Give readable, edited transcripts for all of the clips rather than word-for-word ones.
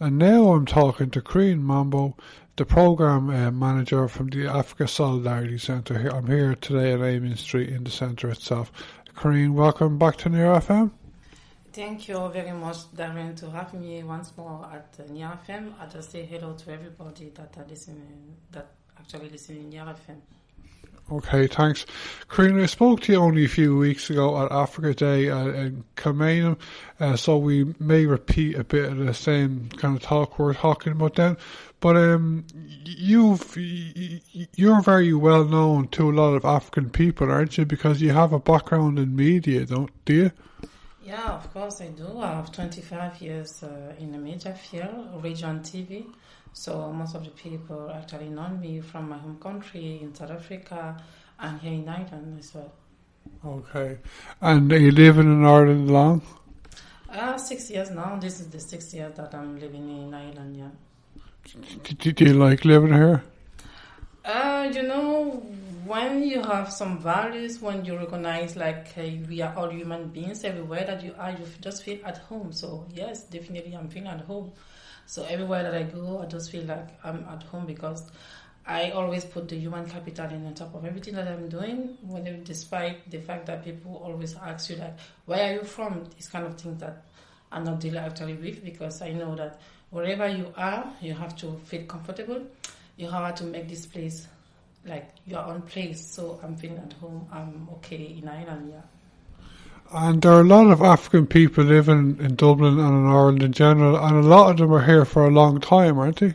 And now I'm talking to Carine Mambou, the Programme Manager from the Africa Solidarity Centre. I'm here today at Amiens Street in the centre itself. Carine, welcome back to Near FM. Thank you very much, Darren, to have me once more at Near FM. I just say hello to everybody that are listening, that actually listening Near FM. Okay, thanks. Carine, I spoke to you only a few weeks ago at Africa Day in Kilmainham, so we may repeat a bit of the same kind of talk we were talking about then. But you're very well known to a lot of African people, aren't you? Because you have a background in media, do you? Yeah, of course I do. I have 25 years in the media field, radio and TV. So most of the people actually know me from my home country in South Africa and here in Ireland as well. Okay. And are you living in Ireland long? 6 years now. This is the 6th year that I'm living in Ireland, yeah. Do you like living here? When you have some values, when you recognize we are all human beings everywhere that you are, you just feel at home. So yes, definitely I'm feeling at home. So everywhere that I go, I just feel like I'm at home because I always put the human capital in on top of everything that I'm doing, despite the fact that people always ask you where are you from? These kind of things that I'm not dealing actually with, because I know that wherever you are, you have to feel comfortable. You have to make this place like your own place. So I'm feeling at home. I'm okay in Ireland, yeah. And there are a lot of African people living in Dublin and in Ireland in general, and a lot of them are here for a long time, aren't they?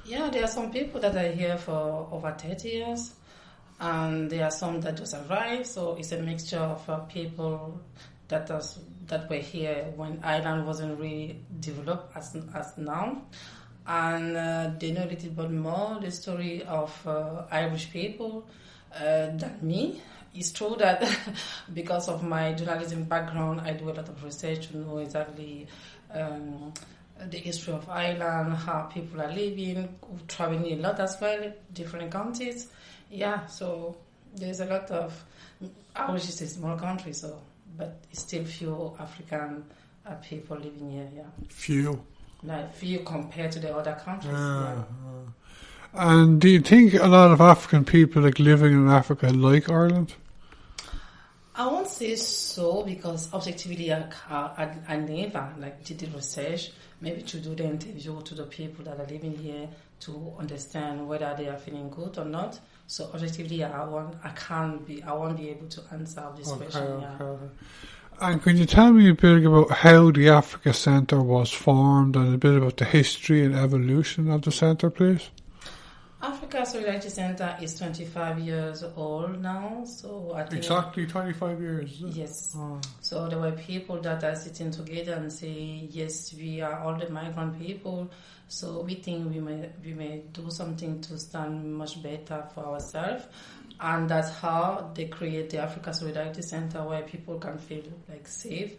Yeah, there are some people that are here for over 30 years, and there are some that just arrived. So it's a mixture of people that were here when Ireland wasn't really developed as now. And they know a little bit more the story of Irish people than me. It's true that because of my journalism background, I do a lot of research to know exactly the history of Ireland, how people are living, traveling a lot as well, different countries. Yeah, so there's a lot of, Irish is a small country, but it's still few African people living here, yeah. Few? Like few compared to the other countries, yeah. And do you think a lot of African people living in Africa like Ireland? I won't say so, because objectively I never did the research, maybe to do the interview to the people that are living here to understand whether they are feeling good or not. So objectively I won't be able to answer this question. Okay. And can you tell me a bit about how the Africa Centre was formed and a bit about the history and evolution of the centre, please? Africa Solidarity Centre is 25 years old now, so I think... Exactly 25 years, is it? Yes. Oh. So there were people that are sitting together and say, yes, we are all the migrant people, so we think we may do something to stand much better for ourselves. And that's how they create the Africa Solidarity Centre, where people can feel safe,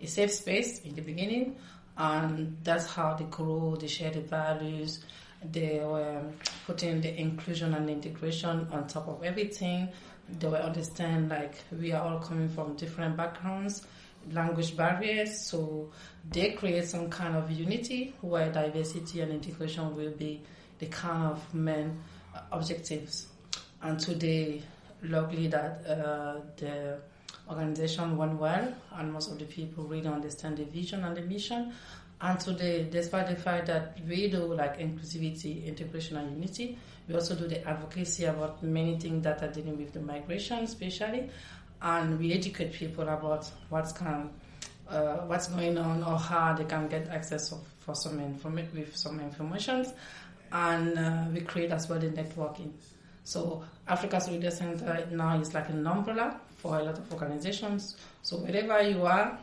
a safe space in the beginning. And that's how they grow, they share the values, they were putting the inclusion and integration on top of everything. They will understand we are all coming from different backgrounds, language barriers, so they create some kind of unity where diversity and integration will be the kind of main objectives. And today, luckily that the organization went well, and most of the people really understand the vision and the mission. And today, despite the fact that we do inclusivity, integration, and unity, we also do the advocacy about many things that are dealing with the migration, especially, and we educate people about what's going on or how they can get access with some information, and we create as well the networking. So Africa Solidarity Centre now is like an umbrella for a lot of organizations. So wherever you are,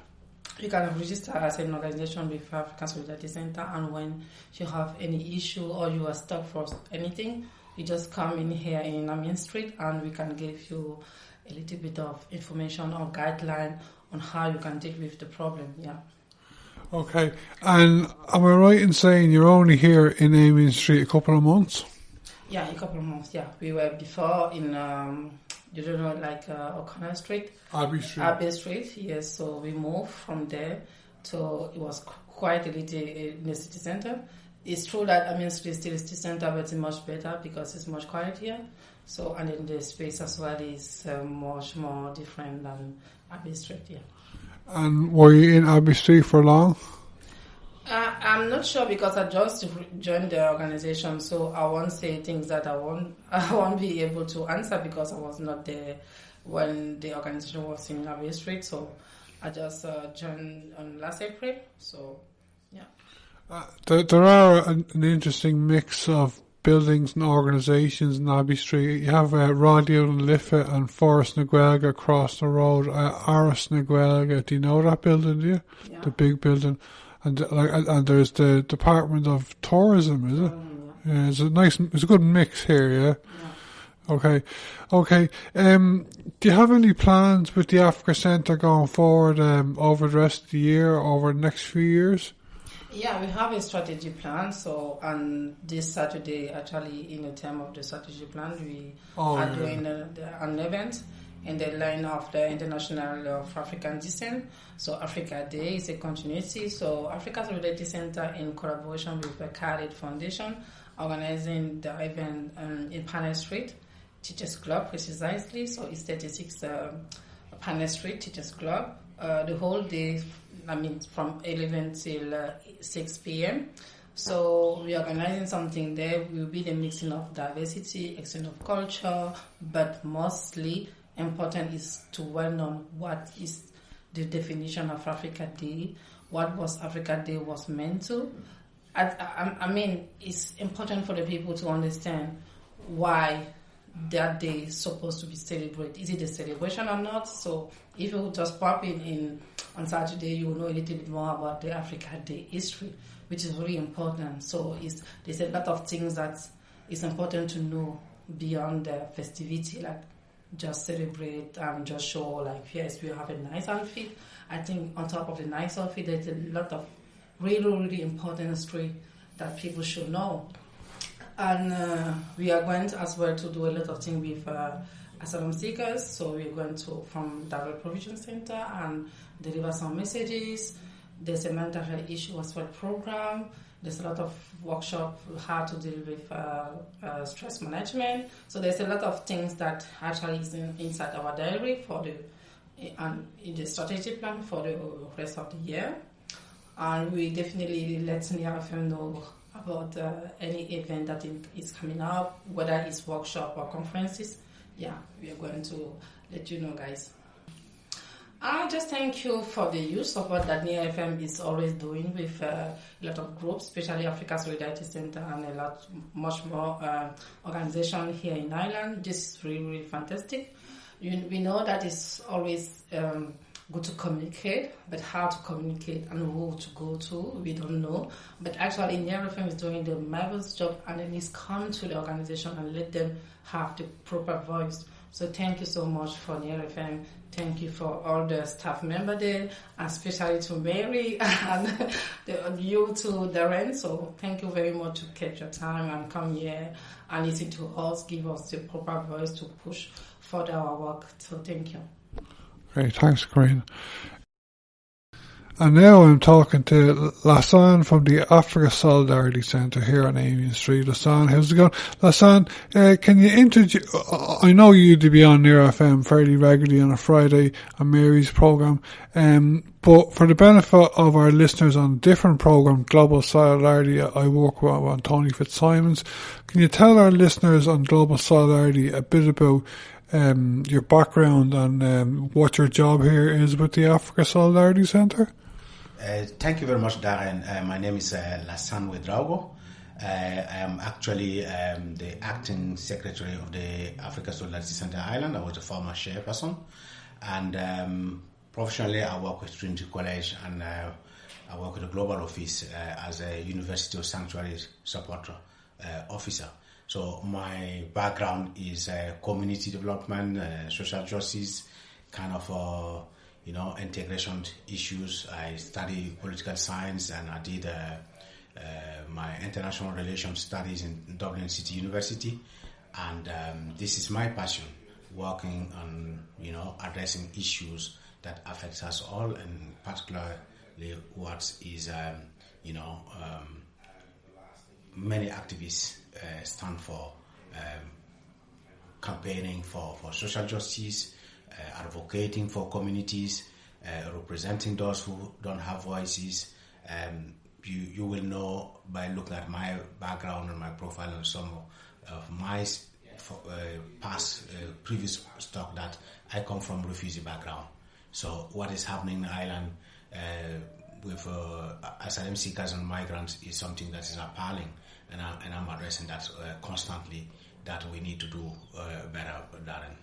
you can register as an organization with Africa Solidarity Centre, and when you have any issue or you are stuck for anything, you just come in here in Amiens Street and we can give you a little bit of information or guideline on how you can deal with the problem, yeah. Okay, and am I right in saying you're only here in Amiens Street a couple of months? Yeah, a couple of months, yeah. We were before in, O'Connor Street. Abbey Street. Abbey Street, yes. So we moved from there to, it was quite a little in the city center. It's true that Amiens Street is still a city center, but it's much better because it's much quiet here. So, and then the space as well is much more different than Abbey Street, yeah. And were you in Abbey Street for long? I'm not sure because I just joined the organization, so I won't say things that I won't be able to answer because I was not there when the organization was in Abbey Street. So I just joined on last April. So yeah. There are an interesting mix of buildings and organisations in Abbey Street. You have Radio and Liffey and Forest Naguelga across the road. Aris Naguelga, do you know that building? Do you? Yeah. The big building. And there's the Department of Tourism, is it? Yeah, it's a good mix here, yeah? Yeah. Okay. Do you have any plans with the Africa Centre going forward over the rest of the year, over the next few years? Yeah, we have a strategy plan. So, and this Saturday, actually, in the term of the strategy plan, we are doing an event in the line of the International of African Descent. So Africa Day is a continuity. So Africa Solidarity Center, in collaboration with the Carine Foundation, organizing the event in Amiens Street Teachers Club, precisely. So it's 36 Amiens Street Teachers Club. The whole day, from 11 till 6 p.m. So we're organizing something there. Will be the mixing of diversity, exchange of culture, but mostly important is to well know what is the definition of Africa Day, what was Africa Day was meant to. It's important for the people to understand why that day is supposed to be celebrated. Is it a celebration or not? So if you just pop in on Saturday, you will know a little bit more about the Africa Day history, which is really important. So there's a lot of things that is important to know beyond the festivity, like just celebrate and just show, like, yes, we have a nice outfit. I think on top of the nice outfit, there's a lot of really, really important history that people should know. And we are going to, as well, to do a lot of things with asylum seekers. So we're going to from Direct Provision Center and deliver some messages. There's a mental health issue as well program. There's a lot of workshop how to deal with stress management. So there's a lot of things that actually is inside our diary and in the strategy plan for the rest of the year. And we definitely let NRFM know about any event that is coming up, whether it's workshop or conferences. Yeah, we are going to let you know, guys. I just thank you for the huge support that NRFM is always doing with a lot of groups, especially Africa Solidarity Center and much more organization here in Ireland. This is really, really fantastic. We know that it's always good to communicate, but how to communicate and who to go to, we don't know. But actually, NRFM is doing the marvelous job, and then it's come to the organization and let them have the proper voice. So thank you so much for NRFM. Thank you for all the staff members there, and especially to Mary and you to Darren. So thank you very much to catch your time and come here and listen to us, give us the proper voice to push further our work. So thank you. Great, thanks, Carine. And now I'm talking to Lassane from the Africa Solidarity Centre here on Amiens Street. Lassane, how's it going? Lassane, can you introduce, I know you to be on NRFM fairly regularly on a Friday on Mary's programme, but for the benefit of our listeners on a different programme, Global Solidarity, I work with Tony Fitzsimons. Can you tell our listeners on Global Solidarity a bit about your background and what your job here is with the Africa Solidarity Centre? Thank you very much, Darren. My name is Lassane Ouedraogo. I am actually the acting secretary of the Africa Solidarity Centre Ireland. I was a former chairperson. And professionally, I work with Trinity College and I work with the Global Office as a University of Sanctuary Support Officer. So my background is community development, social justice, kind of integration issues. I study political science and I did my international relations studies in Dublin City University. And this is my passion, working on, addressing issues that affects us all, and particularly what is many activists stand for campaigning for social justice, advocating for communities, representing those who don't have voices. You will know by looking at my background and my profile and some of my previous talk that I come from refugee background. So what is happening in the island with asylum seekers and migrants is something that is appalling, and I'm addressing that constantly, that we need to do better, Darren.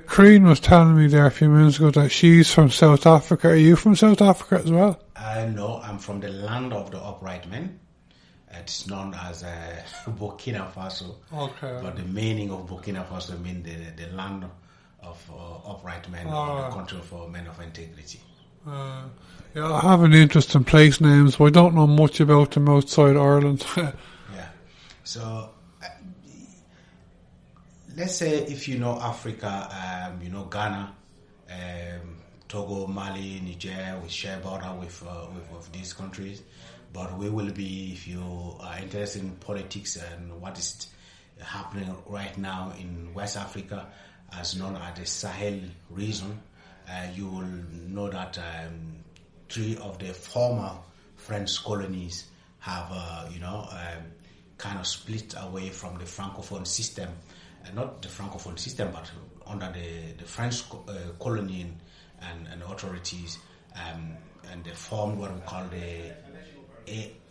Carine was telling me there a few minutes ago that she's from South Africa. Are you from South Africa as well? No, I'm from the land of the upright men. It's known as Burkina Faso. Okay. But the meaning of Burkina Faso means the land of upright men, or the country for men of integrity. Yeah, I have an interest in place names, but I don't know much about them outside Ireland. Yeah. So, let's say if you know Africa, you know Ghana, Togo, Mali, Niger, we share border with these countries. But we will be, if you are interested in politics and what is happening right now in West Africa, as known as the Sahel region, you will know that 3 of the former French colonies have, kind of split away from the Francophone system. Not the Francophone system, but under the French colony and authorities, and they formed what we call the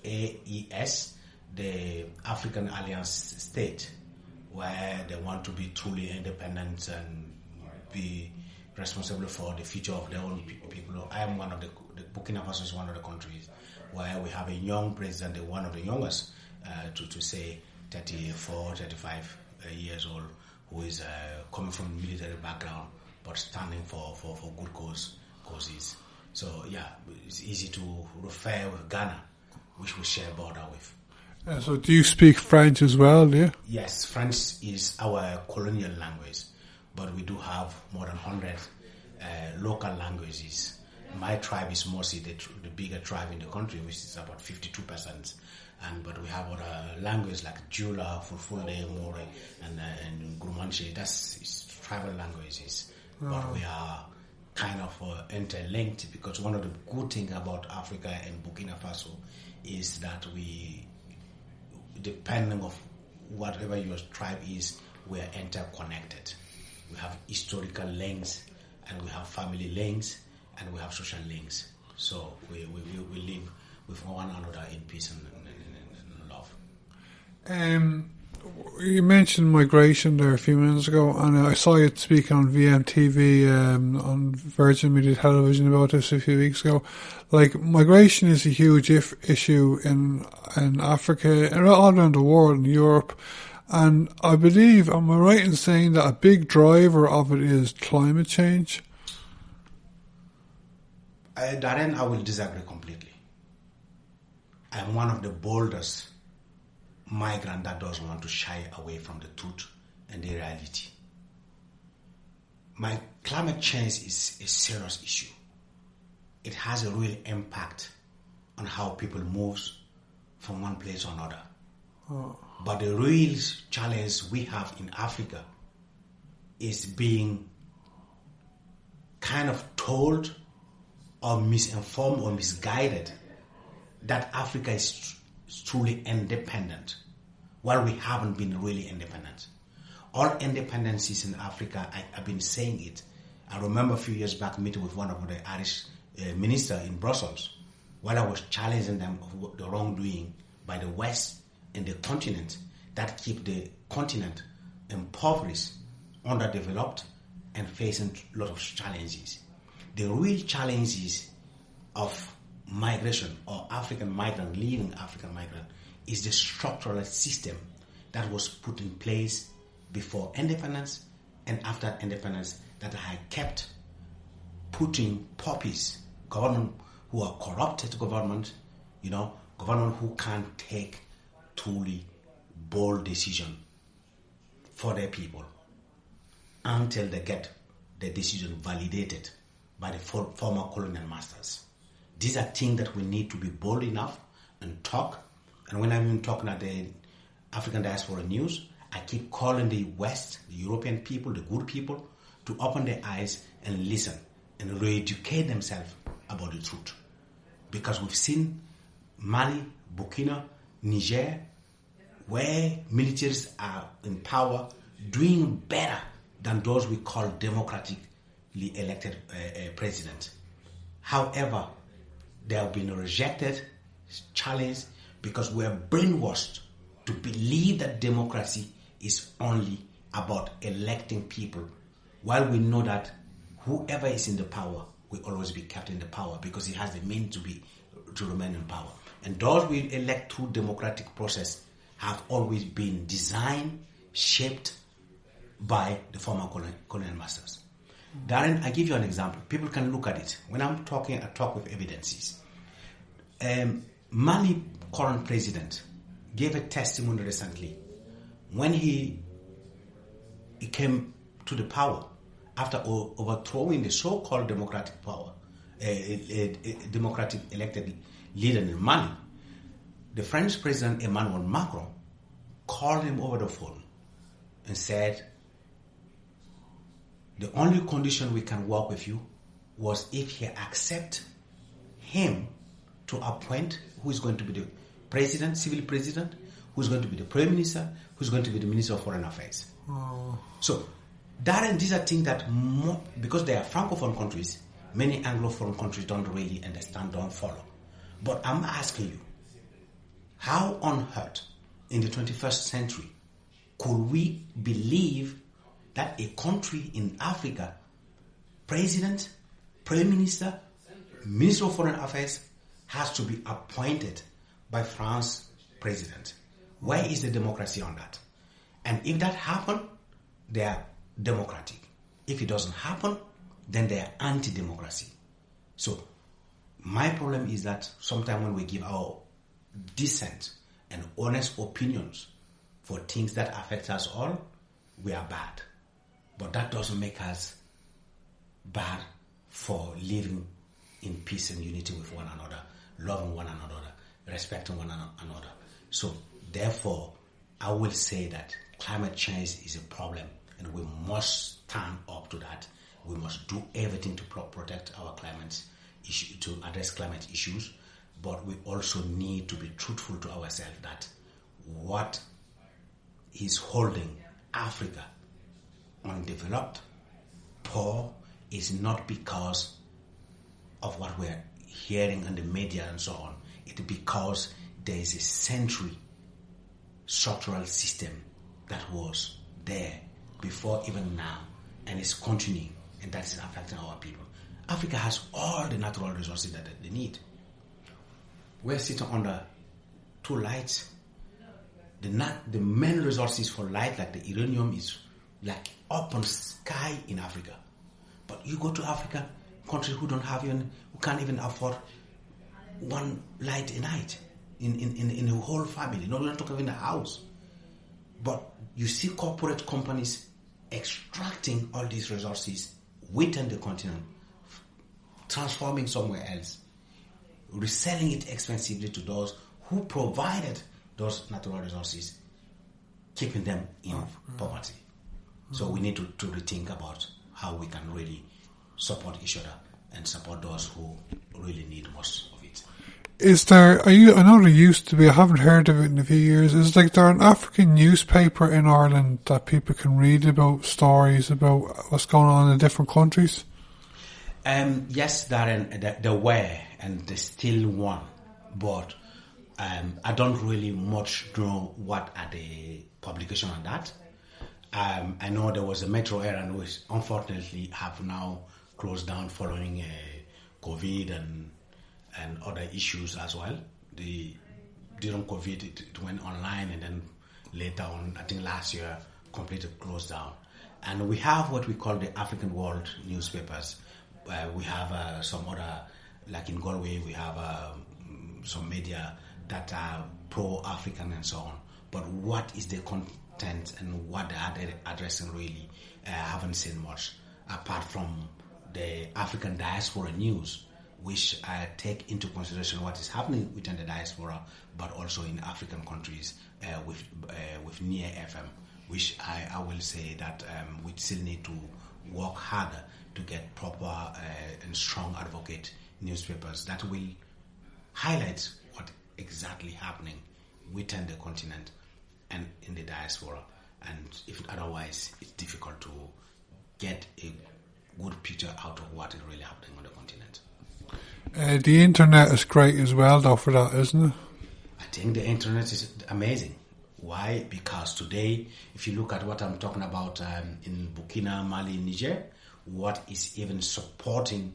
AES, the African Alliance State, where they want to be truly independent and be responsible for the future of their own people. I am one of the Burkina Faso is one of the countries where we have a young president, one of the youngest, to say 34, 35 years old, who is coming from a military background but standing for good causes. So yeah, it's easy to refer with Ghana, which we share border with. So do you speak French as well, do you? Yes, French is our colonial language, but we do have more than 100 local languages. My tribe is mostly the bigger tribe in the country, which is about 52%. But we have other languages like Jula, Fulfulde, More, and Gurumanche. That's tribal languages. But we are kind of interlinked, because one of the good things about Africa and Burkina Faso is that we, depending on whatever your tribe is, we are interconnected. We have historical links, and we have family links, and we have social links. So we live with one another in peace and love. You mentioned migration there a few minutes ago, and I saw you speaking on VMTV on Virgin Media Television about this a few weeks ago. Like, migration is a huge issue in Africa and all around the world, in Europe. And I believe, am I right in saying that a big driver of it is climate change? Darren, I will disagree completely. I'm one of the boldest migrant that doesn't want to shy away from the truth and the reality. Climate change is a serious issue. It has a real impact on how people move from one place to another. But the real challenge we have in Africa is being kind of told or misinformed or misguided that Africa is truly independent, while we haven't been really independent. All independencies in Africa, I've been saying it. I remember a few years back meeting with one of the Irish ministers in Brussels, while I was challenging them of the wrongdoing by the West and the continent that keep the continent impoverished, underdeveloped, and facing a lot of challenges. The real challenges of migration or African migrant, leaving African migrant, is the structural system that was put in place before independence and after independence that had kept putting puppies, government who are corrupted government, government who can't take truly bold decision for their people until they get the decision validated by the former colonial masters. These are things that we need to be bold enough and talk. And when I'm even talking at the African Diaspora News, I keep calling the West, the European people, the good people, to open their eyes and listen and re-educate themselves about the truth. Because we've seen Mali, Burkina, Niger, where militaries are in power, doing better than those we call democratically elected presidents. However, they have been rejected, challenged, because we are brainwashed to believe that democracy is only about electing people, while we know that whoever is in the power will always be kept in the power because he has the means to remain in power. And those we elect through democratic process have always been designed, shaped by the former colonial masters. Darren, I give you an example. People can look at it. When I'm talking, I talk with evidences. Mali current president gave a testimony recently when he came to the power after overthrowing the so-called democratic power, democratic elected leader in Mali. The French president Emmanuel Macron called him over the phone and said, the only condition we can work with you was if he accept him to appoint who is going to be the president, civil president, who is going to be the prime minister, who is going to be the minister of foreign affairs. So, Darren, these are things that, because they are francophone countries, many anglophone countries don't really understand, don't follow. But I'm asking you, how on earth in the 21st century could we believe that a country in Africa, president, prime minister, minister of foreign affairs, has to be appointed by France president? Where is the democracy on that? And if that happens, they are democratic. If it doesn't happen, then they are anti-democracy. So my problem is that sometimes when we give our decent and honest opinions for things that affect us all, we are bad. But that doesn't make us bad for living in peace and unity with one another, loving one another, respecting one another. So therefore, I will say that climate change is a problem and we must stand up to that. We must do everything to protect our climate issue, to address climate issues, but we also need to be truthful to ourselves that what is holding Africa undeveloped, poor, is not because of what we're hearing in the media and so on. It's because there is a century structural system that was there before even now and is continuing, and that is affecting our people. Africa has all the natural resources that they need. We're sitting under two lights. The main resources for light, like the uranium, is like open sky in Africa. But you go to Africa, countries who don't have even, who can't even afford one light a night in a whole family. No, we're not talking in a house. But you see corporate companies extracting all these resources within the continent, transforming somewhere else, reselling it expensively to those who provided those natural resources, keeping them in poverty. So we need to rethink about how we can really support each other and support those who really need most of it. I know there used to be, I haven't heard of it in a few years, is there an African newspaper in Ireland that people can read about stories about what's going on in different countries? Yes, there were, and there's still one, but I don't really much know what are the publication on that. I know there was a Metro Era which unfortunately have now closed down following COVID and other issues as well. During COVID it went online, and then later on, I think last year, completely closed down. And we have what we call the African World newspapers. We have some other, like in Galway, we have some media that are pro-African and so on. But what is the content and what they are addressing really, I haven't seen much, apart from the African Diaspora News which take into consideration what is happening within the diaspora, but also in African countries with near FM, which I will say that we still need to work harder to get proper and strong advocate newspapers that will highlight what exactly happening within the continent and in the diaspora. And if otherwise, it's difficult to get a good picture out of what is really happening on the continent. The internet is great as well, though, for that, isn't it? I think the internet is amazing. Why? Because today, if you look at what I'm talking about in Burkina, Mali, Niger, what is even supporting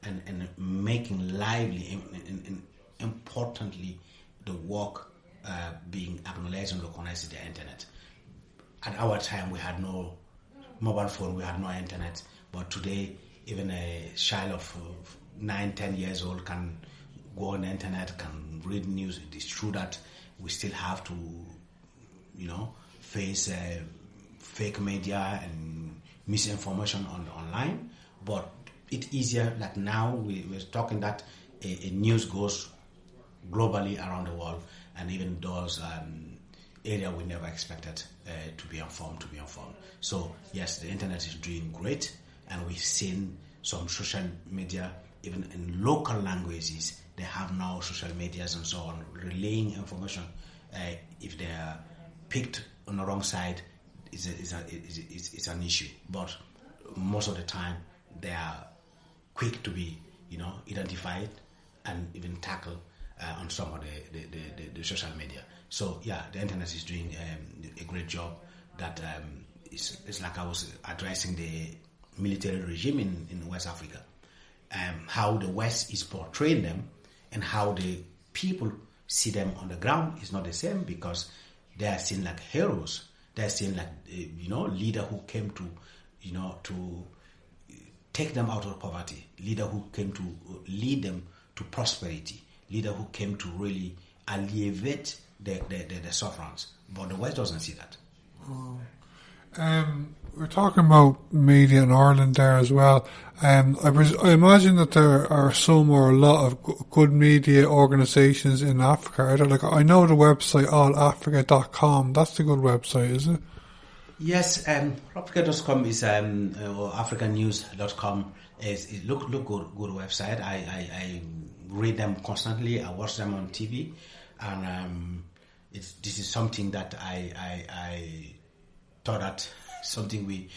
and making lively and importantly the work being acknowledged and recognized is the internet. At our time, we had no mobile phone, we had no internet, but today, even a child of 9-10 years old can go on the internet, can read news. It is true that we still have to, face fake media and misinformation online, but it's easier. Like now, we're talking that a news goes globally around the world, and even those area we never expected to be informed. So yes, the internet is doing great, and we've seen some social media, even in local languages, they have now social medias and so on, relaying information. If they are picked on the wrong side, it's an issue. But most of the time, they are quick to be, identified and even tackled on some of the social media. So yeah, the internet is doing a great job. That it's like I was addressing the military regime in West Africa. How the West is portraying them and how the people see them on the ground is not the same, because they are seen like heroes. They are seen like leader who came to to take them out of poverty, leader who came to lead them to prosperity, leader who came to really alleviate the sufferance. But the West doesn't see that. We're talking about media in Ireland there as well. I imagine that there are some or a lot of good media organisations in Africa. Like, I know the website allafrica.com. That's the good website, isn't it? Yes, allafrica.com is or africanews.com is look good website. I read them constantly. I watch them on TV, and this is something that I thought that something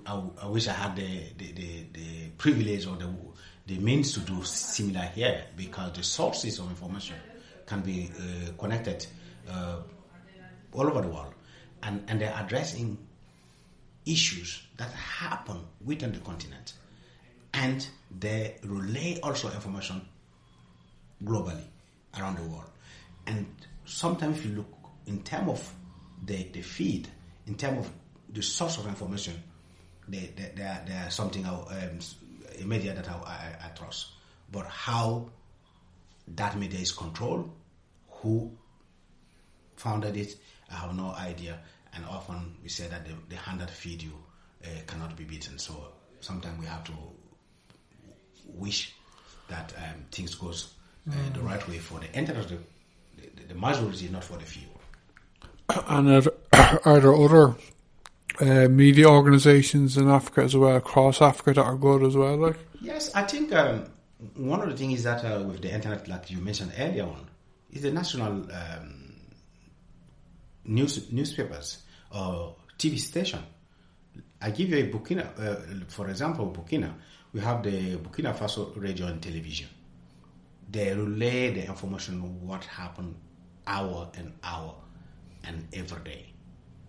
I wish I had the privilege or the means to do similar here, because the sources of information can be connected all over the world, and they're addressing issues that happen within the continent, and they relay also information globally around the world. And sometimes if you look in terms of the feed, in terms of the source of information, they are something a media that I trust. But how that media is controlled, who founded it, I have no idea. And often we say that the hand that feed you cannot be beaten. So sometimes we have to wish that things goes the right way for the internet, the majority, not for the few. And are there other media organisations in Africa as well, across Africa, that are good as well? Like, yes, I think one of the things is that with the internet, like you mentioned earlier on, is the national newspapers or TV station. I give you a Burkina, for example, Burkina. We have the Burkina Faso radio and television. They relay the information of what happened hour and every day.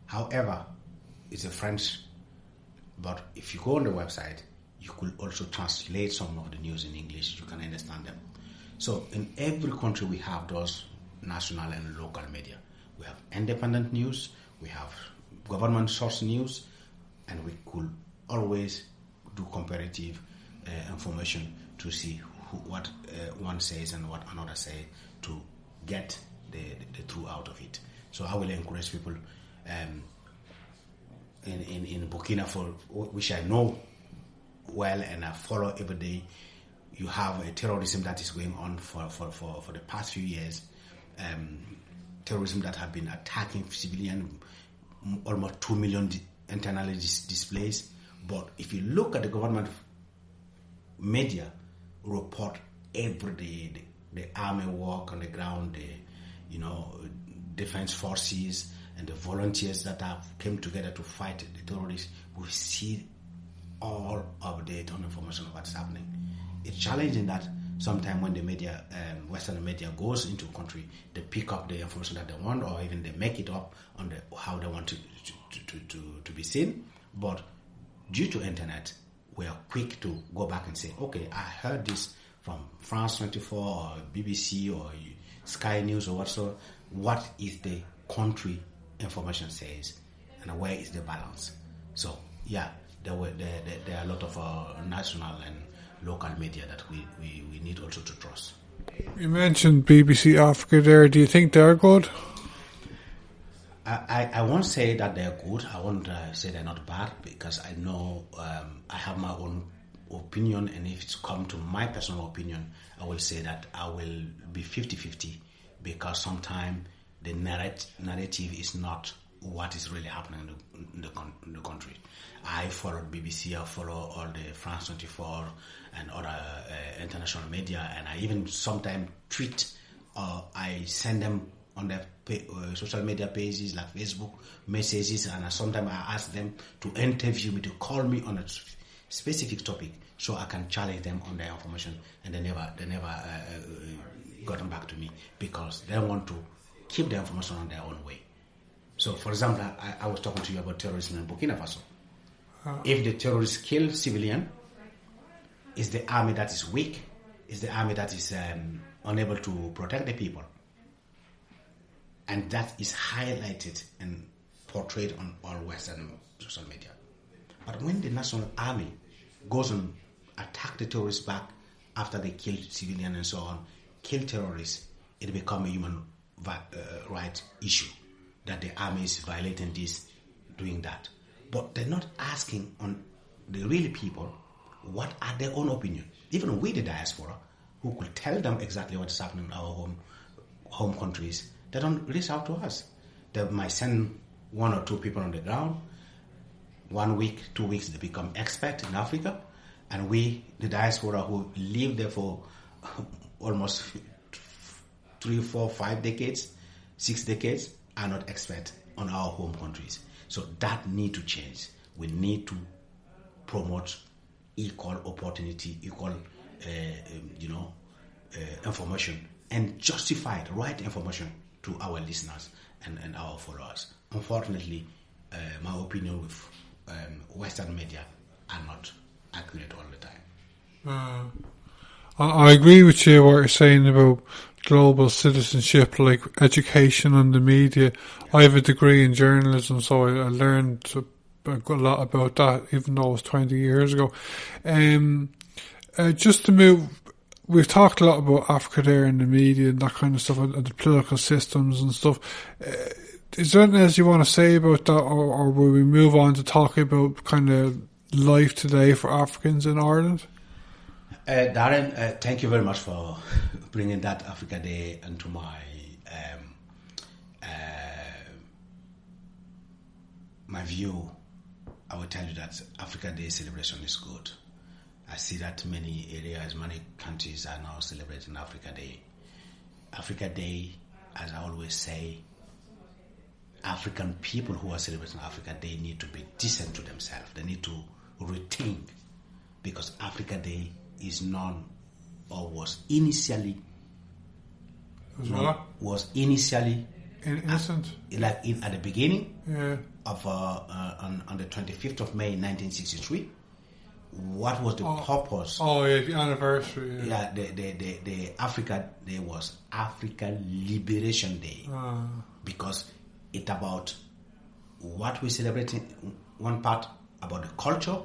However, it's a French, but if you go on the website, you could also translate some of the news in English. You can understand them. So in every country, we have those national and local media. We have independent news, we have government source news, and we could always do comparative information to see what one says and what another says to get the truth out of it. So I will encourage people in Burkina, for which I know well and I follow every day, you have a terrorism that is going on for the past few years. Terrorism that have been attacking civilians, almost 2 million internally displaced. But if you look at the government media report every day, the army work on the ground, the defense forces and the volunteers that have came together to fight the terrorists, we see all update on information of what's happening. It's challenging that sometimes when the media, Western media goes into a country, they pick up the information that they want, or even they make it up on how they want to be seen. But due to internet, we are quick to go back and say, okay, I heard this from France 24 or BBC or Sky News or whatsoever. What is the country information says, and where is the balance? So yeah, there are a lot of national and local media that we need also to trust. You mentioned BBC Africa there. Do you think they're good? I won't say that they're good. I won't say they're not bad, because I know I have my own opinion, and if it's come to my personal opinion, I will say that I will be 50-50, because sometimes the narrative is not what is really happening in the country. I follow BBC, I follow all the France 24 and other international media, and I even sometimes tweet, I send them on their social media pages like Facebook messages, and sometimes I ask them to interview me, to call me on a specific topic, so I can challenge them on their information, and they never gotten back to me, because they want to keep the information on their own way. So, for example, I was talking to you about terrorism in Burkina Faso. If the terrorists kill civilian, is the army that is weak? Is the army that is unable to protect the people? And that is highlighted and portrayed on all Western social media. But when the national army goes and attack the terrorists back after they kill civilians and so on, kill terrorists, it becomes a human rights issue, that the army is violating this, doing that. But they're not asking on the real people what are their own opinion. Even we, the diaspora, who could tell them exactly what's happening in our home countries, they don't reach out to us. They might send 1 or 2 people on the ground. 1 week, 2 weeks, they become experts in Africa. And we, the diaspora, who live there for almost 3, 4, 5 decades, 6 decades, are not experts on our home countries. So that need to change. We need to promote equal opportunity, equal, information, and justified, right information to our listeners and our followers. Unfortunately, my opinion with Western media are not accurate all the time. I agree with you what you're saying about global citizenship, like education and the media. I have a degree in journalism, so I learned a lot about that, even though it was 20 years ago. Just to move, we've talked a lot about Africa there and the media and that kind of stuff, and the political systems and stuff. Is there anything else you want to say about that, or will we move on to talking about kind of life today for Africans in Ireland? Darren, thank you very much for bringing that Africa Day into my view. I will tell you that Africa Day celebration is good. I see that many areas, many countries are now celebrating Africa Day. Africa Day, as I always say, African people who are celebrating Africa Day need to be decent to themselves. They need to rethink, because Africa Day is known, or was initially innocent, at the beginning of on the 25th of May 1963. What was the purpose? The anniversary. The Africa Day was Africa Liberation Day, because it's about what we celebrate. One part about the culture,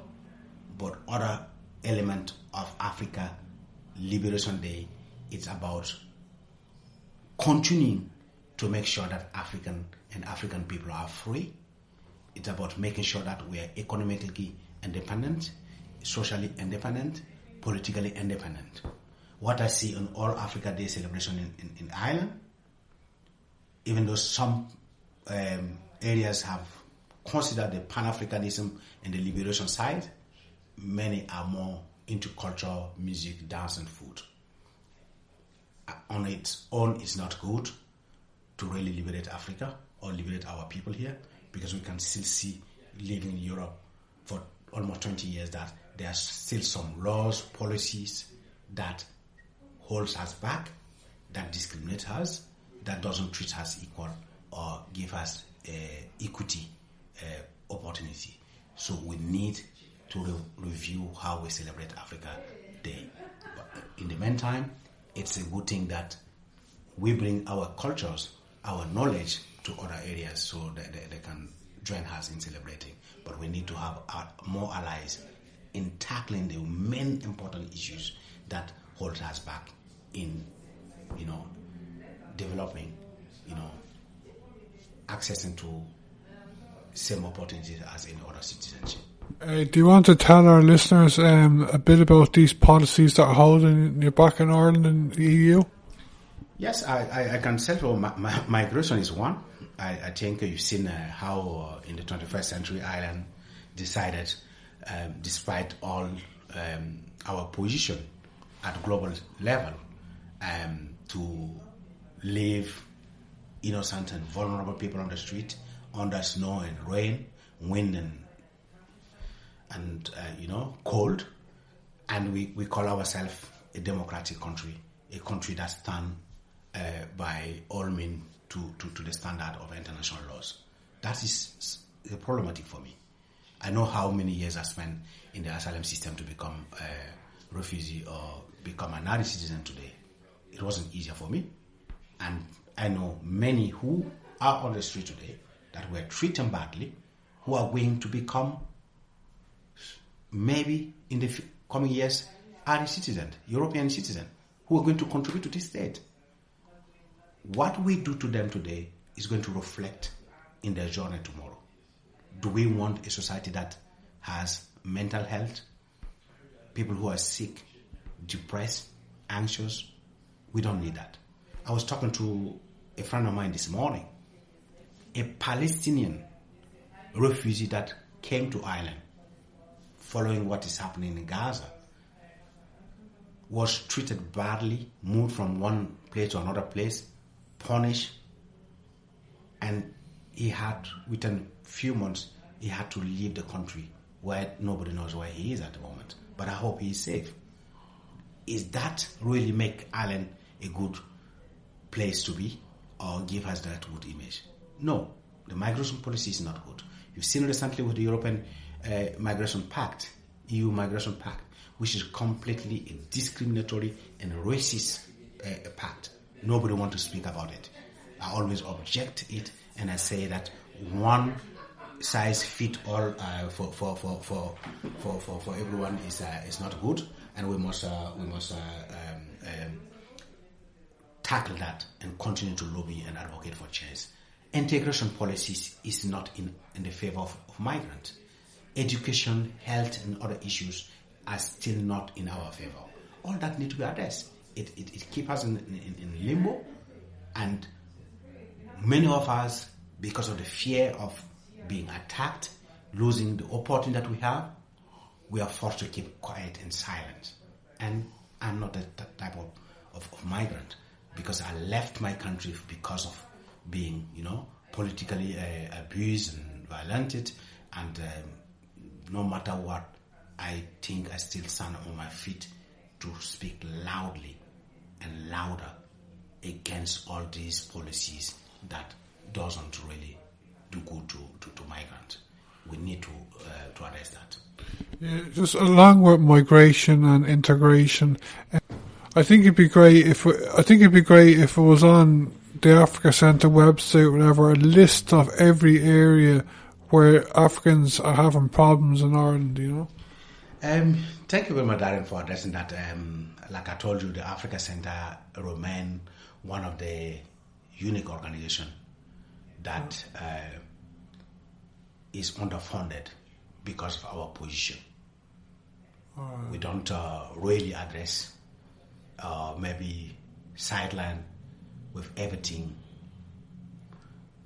but other element of Africa Liberation Day, it's about continuing to make sure that African people are free. It's about making sure that we are economically independent, socially independent, politically independent. What I see on all Africa Day celebration in Ireland, even though some areas have considered the Pan-Africanism and the liberation side, many are more into culture, music, dance, and food. On its own, it's not good to really liberate Africa or liberate our people here, because we can still see, living in Europe for almost 20 years, that there are still some laws, policies that holds us back, that discriminate us, that doesn't treat us equal or give us equity opportunity. So we need to review how we celebrate Africa Day. But in the meantime, it's a good thing that we bring our cultures, our knowledge to other areas so that they can join us in celebrating. But we need to have more allies in tackling the main important issues that hold us back in, developing, accessing to same opportunities as any other citizenship. Do you want to tell our listeners a bit about these policies that are holding you back in Ireland and the EU? Yes, I can tell you migration is one. I think you've seen how in the 21st century Ireland decided, despite all our position at global level, to leave innocent and vulnerable people on the street under snow and rain, wind and cold, and we call ourselves a democratic country, a country that stands by all means to the standard of international laws. That is a problematic for me. I know how many years I spent in the asylum system to become a refugee or become an Irish citizen today. It wasn't easier for me, and I know many who are on the street today that were treated badly, who are going to become, maybe in the coming years, Irish citizens, European citizens, who are going to contribute to this state. What we do to them today is going to reflect in their journey tomorrow. Do we want a society that has mental health, people who are sick, depressed, anxious? We don't need that. I was talking to a friend of mine this morning, a Palestinian refugee that came to Ireland following what is happening in Gaza, was treated badly, moved from one place to another place, punished, and he had, within a few months, he had to leave the country where nobody knows where he is at the moment. But I hope he is safe. Is that really make Ireland a good place to be, or give us that good image? No, the migration policy is not good. You've seen recently with the European Migration Pact, EU Migration Pact, which is completely a discriminatory and racist pact. Nobody wants to speak about it. I always object it, and I say that one size fit all for everyone is not good, and we must tackle that and continue to lobby and advocate for change. Integration policies is not in the favor of migrants. Education, health, and other issues are still not in our favor. All that need to be addressed. It keeps us in limbo, and many of us, because of the fear of being attacked, losing the opportunity that we are forced to keep quiet and silent. And I'm not that type of migrant, because I left my country because of being, politically abused and violated, and no matter what, I think I still stand on my feet to speak loudly and louder against all these policies that doesn't really do good to migrants. We need to address that. Yeah, just along with migration and integration, I think it'd be great if it was on the Africa Centre website or whatever, a list of every area where Africans are having problems in Ireland. Thank you very much, Darren, for addressing that. Like I told you, the Africa Centre remain one of the unique organizations that is underfunded because of our position. We don't really address, maybe sideline with everything,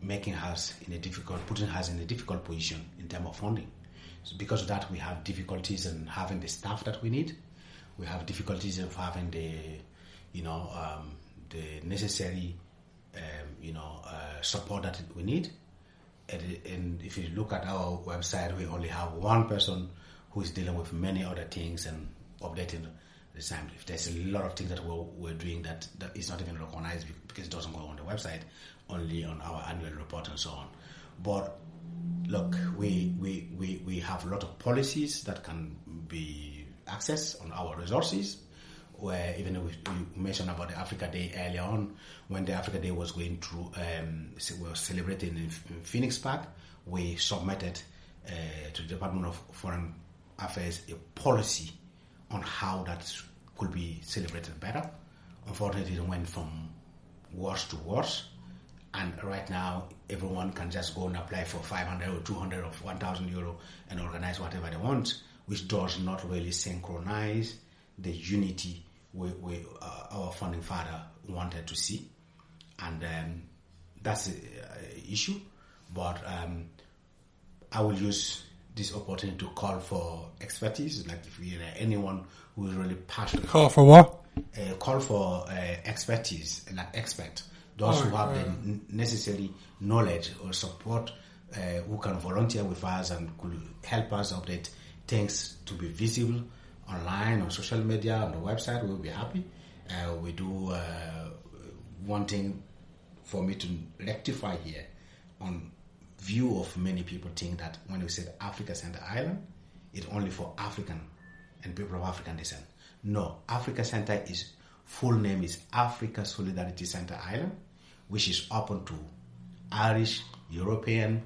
putting us in a difficult position in terms of funding. So because of that, we have difficulties in having the staff that we need. We have difficulties of having the necessary, support that we need. And if you look at our website, we only have one person who is dealing with many other things and updating the time. If there's a lot of things that we're doing that is not even recognized because it doesn't go on the website, only on our annual report and so on. But look, we have a lot of policies that can be accessed on our resources. Where even we mentioned about the Africa Day earlier on, when the Africa Day was going through, we were celebrating in Phoenix Park, we submitted to the Department of Foreign Affairs a policy on how that could be celebrated better. Unfortunately, it went from worse to worse, and right now everyone can just go and apply for 500 or 200 or 1,000 euro and organize whatever they want, which does not really synchronize the unity our founding father wanted to see, and that's the issue. But I will use this opportunity to call for expertise. Like if you anyone who is really passionate. Call for what? Call for expertise, like expert. Those who have the necessary knowledge or support, who can volunteer with us and could help us update things to be visible online, on social media, on the website. We'll be happy. We do one thing for me to rectify here on view of many people think that when we say Africa Center Island, it's only for African and people of African descent. No, Africa Center is full name is Africa Solidarity Center Island, which is open to Irish, European,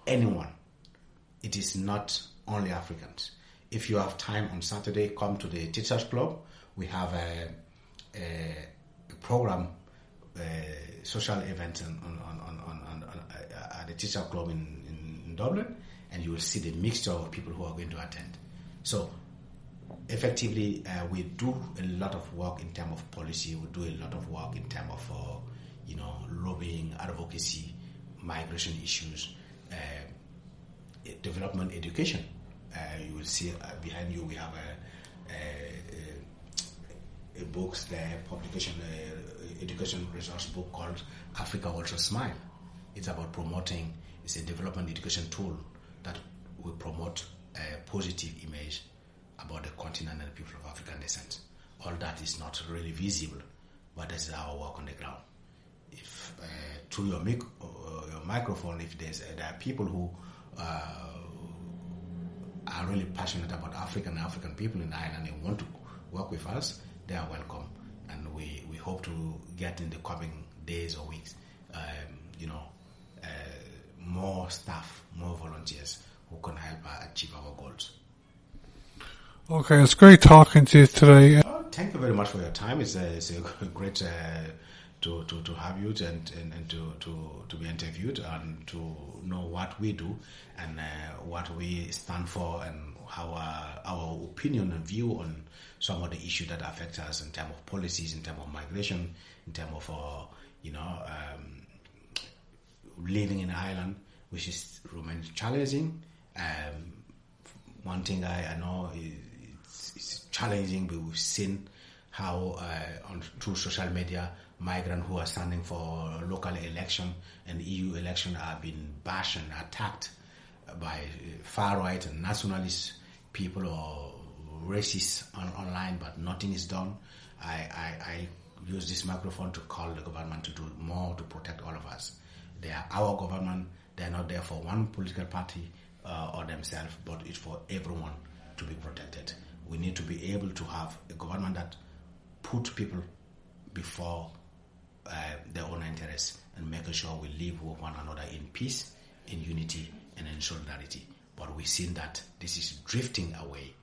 anyone. It is not only Africans. If you have time on Saturday, come to the Teachers Club. We have a program, social event at the Teachers Club in Dublin, and you will see the mixture of people who are going to attend. So, effectively, we do a lot of work in terms of policy. We do a lot of work in terms of, lobbying, advocacy, migration issues, development, education. You will see behind you we have a books there, publication, education resource book called Africa Also Smile. It's about promoting, it's a development education tool that will promote a positive image about the continent and the people of African descent. All that is not really visible, but this is our work on the ground. If through your microphone, if there are people who are really passionate about Africa and African people in Ireland and want to work with us, they are welcome. And we hope to get in the coming days or weeks, more staff, more volunteers who can help achieve our goals. Okay, it's great talking to you today. Thank you very much for your time. It's a great to have you and to be interviewed and to know what we do and what we stand for and how our opinion and view on some of the issues that affect us in terms of policies, in terms of migration, in terms of living in Ireland, which remains challenging. One thing I know it's challenging, but we've seen how through social media, migrants who are standing for local election and EU election are being bashed and attacked by far-right and nationalist people or racists online, but nothing is done. I use this microphone to call the government to do more to protect all of us. They are our government. They are not there for one political party or themselves, but it's for everyone to be protected. We need to be able to have a government that put people before their own interests and making sure we live with one another in peace, in unity, and in solidarity. But we've seen that this is drifting away.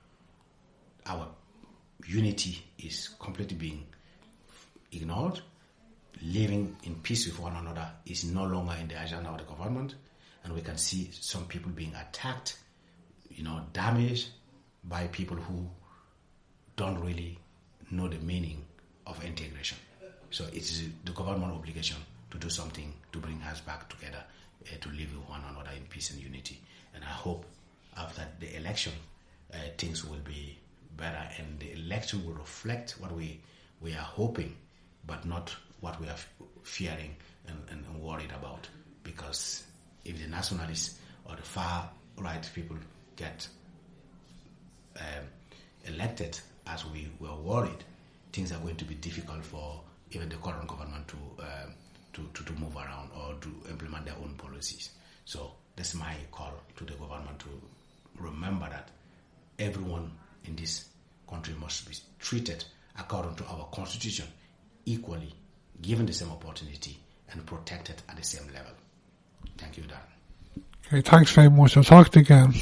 Our unity is completely being ignored. Living in peace with one another is no longer in the agenda of the government, and we can see some people being attacked, damaged by people who don't really know the meaning of integration. So it is the government obligation to do something to bring us back together, to live with one another in peace and unity. And I hope after the election, things will be better, and the election will reflect what we are hoping, but not what we are fearing and worried about. Because if the nationalists or the far right people get elected as we were worried, things are going to be difficult for even the current government to move around or to implement their own policies. So that's my call to the government, to remember that everyone in this country must be treated according to our constitution equally, given the same opportunity and protected at the same level. Thank you, Darren. Okay, thanks very much. I'll talk to you again.